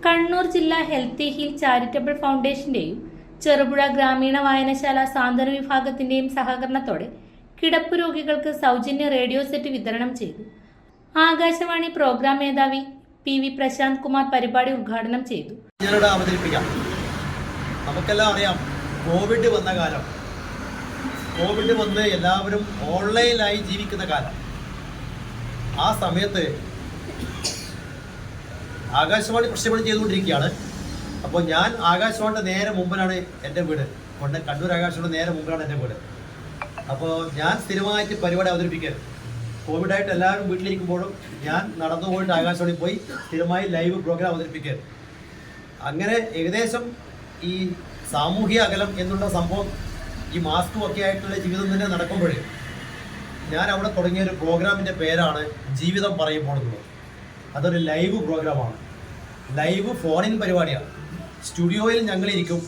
കണ്ണൂർ ജില്ലാ healthy heal charitable ഫൗണ്ടേഷന്റെയും Cherupuzha ഗ്രാമീണ വായനശാല സാന്ത്വന വിഭാഗത്തിന്റെയും സഹകരണത്തോടെ കിടപ്പ് രോഗികൾക്ക് സൗജന്യ റേഡിയോ സെറ്റ് വിതരണം ചെയ്തു. ആകാശവാണി പ്രോഗ്രാം മേധാവി പി വി പ്രശാന്ത് കുമാർ പരിപാടി ഉദ്ഘാടനം ചെയ്തു. നമുക്കെല്ലാം അറിയാം, കോവിഡ് വന്ന കാലം, കോവിഡ് വന്ന് എല്ലാവരും ഓൺലൈനിലായി ജീവിക്കുന്ന കാലം. ആ സമയത്ത് ആകാശവാണി പ്രക്ഷേപണം ചെയ്തുകൊണ്ടിരിക്കുകയാണ്. അപ്പോൾ ഞാൻ ആകാശവാണിയുടെ നേരെ മുമ്പിലാണ് എൻ്റെ വീട്. കണ്ണൂർ ആകാശവാണിയുടെ നേരെ മുമ്പിലാണ് എൻ്റെ വീട്. അപ്പോൾ ഞാൻ സ്ഥിരമായിട്ട് പരിപാടി അവതരിപ്പിക്കാൻ, കോവിഡായിട്ട് എല്ലാവരും വീട്ടിലിരിക്കുമ്പോഴും ഞാൻ നടന്നു പോയിട്ട് ആകാശവാണി പോയി സ്ഥിരമായി ലൈവ് പ്രോഗ്രാം അവതരിപ്പിക്കാൻ. അങ്ങനെ ഏകദേശം ഈ സാമൂഹ്യ അകലം എന്നുള്ള സംഭവം, ഈ മാസ്കും ഒക്കെ ആയിട്ടുള്ള ജീവിതം തന്നെ നടക്കുമ്പോഴേ ഞാൻ അവിടെ തുടങ്ങിയൊരു പ്രോഗ്രാമിൻ്റെ പേരാണ് ജീവിതം പറയുമ്പോൾ എന്നുള്ളത്. അതൊരു ലൈവ് പ്രോഗ്രാമാണ്, ലൈവ് ഫോണിൻ പരിപാടിയാണ്. സ്റ്റുഡിയോയിൽ ഞങ്ങളിരിക്കും,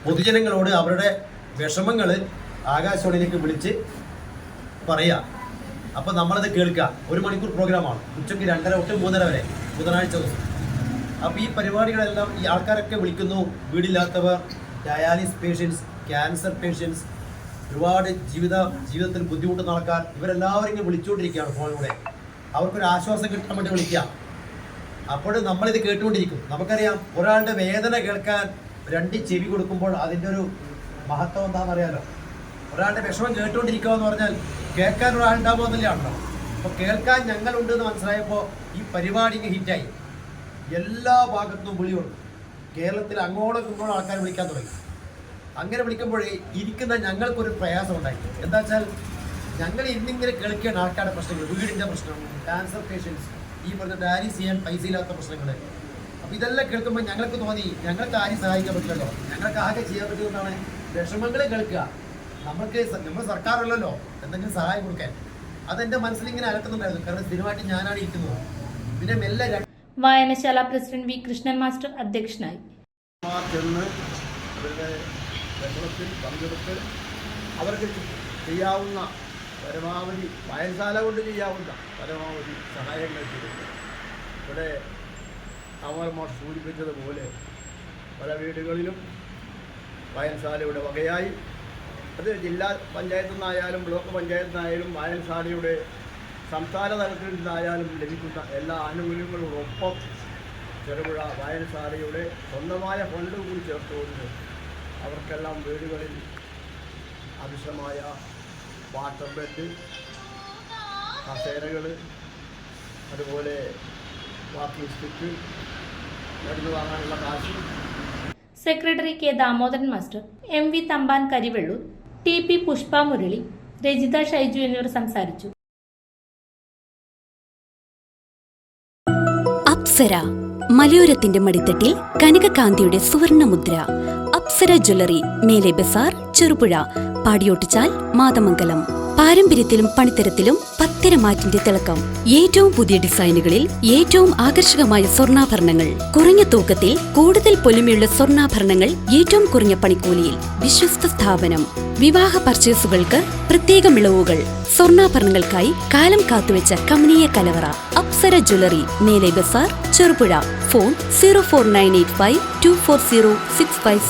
പൊതുജനങ്ങളോട് അവരുടെ വിഷമങ്ങൾ ആകാശവാണിയിലേക്ക് വിളിച്ച് പറയുക. അപ്പോൾ നമ്മളത് കേൾക്കുക. 1 മണിക്കൂർ പ്രോഗ്രാമാണ്, ഉച്ചയ്ക്ക് 2:30 തൊട്ട് 3:30 വരെ, ബുധനാഴ്ച ദിവസം. അപ്പോൾ ഈ പരിപാടികളെല്ലാം ഈ ആൾക്കാരൊക്കെ വിളിക്കുന്നു. വീടില്ലാത്തവർ, ഡയാലിസിസ് പേഷ്യൻസ്, ക്യാൻസർ പേഷ്യൻസ്, ഒരുപാട് ജീവിതത്തിൽ ബുദ്ധിമുട്ടുന്ന ആൾക്കാർ, ഇവരെല്ലാവരും ഇങ്ങനെ വിളിച്ചുകൊണ്ടിരിക്കുകയാണ് ഫോണിലൂടെ. അവർക്കൊരു ആശ്വാസം കിട്ടാൻ വേണ്ടി വിളിക്കുക. അപ്പോൾ നമ്മളിത് കേട്ടുകൊണ്ടിരിക്കും. നമുക്കറിയാം, ഒരാളുടെ വേദന കേൾക്കാൻ 2 ചെവി കൊടുക്കുമ്പോൾ അതിൻ്റെ ഒരു മഹത്വം എന്താണെന്നറിയാലോ. ഒരാളുടെ വിഷമം കേട്ടുകൊണ്ടിരിക്കുക എന്ന് പറഞ്ഞാൽ കേൾക്കാൻ ഒരാളുണ്ടാവുക എന്നല്ലാണല്ലോ. അപ്പോൾ കേൾക്കാൻ ഞങ്ങളുണ്ട് എന്ന് മനസ്സിലായപ്പോൾ ഈ പരിപാടി ഹിറ്റായി. എല്ലാ ഭാഗത്തും വിളിയുണ്ട്. കേരളത്തിൽ അങ്ങോളം ഇങ്ങോളം ആൾക്കാർ വിളിക്കാൻ തുടങ്ങി. അങ്ങനെ വിളിക്കുമ്പോഴേ ഇരിക്കുന്ന ഞങ്ങൾക്കൊരു പ്രയാസം ഉണ്ടായി. എന്താ വെച്ചാൽ, ഞങ്ങൾ ഇന്നിങ്ങനെ കേൾക്കുകയാണ് ആൾക്കാരുടെ പ്രശ്നങ്ങൾ, വീടിൻ്റെ പ്രശ്നം, ക്യാൻസർ പേഷ്യൻസ്, ഈ പറഞ്ഞ ഡയാലിസിസ് ചെയ്യാൻ പൈസ ഇല്ലാത്ത പ്രശ്നങ്ങൾ. അപ്പോൾ ഇതെല്ലാം കേൾക്കുമ്പോൾ ഞങ്ങൾക്ക് തോന്നി, ഞങ്ങൾക്ക് ആരും സഹായിക്കാൻ പറ്റില്ലല്ലോ, ഞങ്ങൾക്ക് ആകെ ചെയ്യാൻ പറ്റുന്നതാണ് വിഷമങ്ങൾ കേൾക്കുക. നമ്മൾ സർക്കാരല്ലല്ലോ എന്തെങ്കിലും സഹായം കൊടുക്കാൻ. അതെൻ്റെ മനസ്സിലിങ്ങനെ അലട്ടുന്നുണ്ടായിരുന്നു. കാരണം സ്ഥിരമായിട്ട് ഞാനാണ് ഇരിക്കുന്നത്. പിന്നെ മെല്ലെ വായനശാല പ്രസിഡന്റ് വി കൃഷ്ണൻ മാസ്റ്റർ അധ്യക്ഷനായി. വിഷമത്തിൽ പങ്കെടുത്ത് അവർക്ക് ചെയ്യാവുന്ന പരമാവധി, വായനശാല കൊണ്ട് ചെയ്യാവുന്ന പരമാവധി സഹായങ്ങൾ ചെയ്തിട്ടുണ്ട്. ഇവിടെ അമർമാർ സൂചിപ്പിച്ചതുപോലെ പല വീടുകളിലും വായനശാലയുടെ വകയായി, അത് ജില്ലാ പഞ്ചായത്തിൽ നിന്നായാലും ബ്ലോക്ക് പഞ്ചായത്തിൽ നിന്നായാലും വായനശാലയുടെ സംസ്ഥാന തലത്തിൽ നിന്നായാലും ലഭിക്കുന്ന എല്ലാ ആനുകൂല്യങ്ങളോടൊപ്പം ചെറുപുഴ വായനശാലയുടെ സ്വന്തമായ ഫണ്ട് കൂടി ചേർത്തുകൊണ്ട് അവർക്കെല്ലാം വീടുകളിൽ ആവശ്യമായ വാട്ടർ ബെഡ്, കസേരകൾ, അതുപോലെ വാക്കിംഗ് സ്റ്റിക്ക്, മരുന്ന് വാങ്ങാനുള്ള കാശ്. Secretary K Damodaran master, M V Thampan Karivellur, T P Pushpa Murali, Rajitha Shaiju എന്നിവർ സംസാരിച്ചു. അപ്സര മലയോരത്തിന്റെ മടിത്തട്ടിൽ കനകകാന്തിയുടെ സുവർണമുദ്ര. അപ്സര ജ്വല്ലറി, മേലെ ബസാർ, ചെറുപുഴ, പാടിയോട്ടുചാൽ, മാതമംഗലം. പാരമ്പര്യത്തിലും പണിത്തരത്തിലും പത്തരമാറ്റിന്റെ തിളക്കം. ഏറ്റവും പുതിയ ഡിസൈനുകളിൽ ഏറ്റവും ആകർഷകമായ സ്വർണ്ണാഭരണങ്ങൾ. കുറഞ്ഞ തൂക്കത്തിൽ കൂടുതൽ പൊലിമയുള്ള സ്വർണ്ണാഭരണങ്ങൾ ഏറ്റവും കുറഞ്ഞ പണിക്കൂലിയിൽ. വിശ്വസ്ത സ്ഥാപനം. വിവാഹ പർച്ചേസുകൾക്ക് പ്രത്യേക ഇളവുകൾ. സ്വർണ്ണാഭരണങ്ങൾക്കായി കാലം കാത്തുവെച്ച കമനീയ കലവറ. അപ്സര ജ്വല്ലറി, മേലെ ബസാർ, ചെറുപുഴ. ഫോൺ 04985 240 657.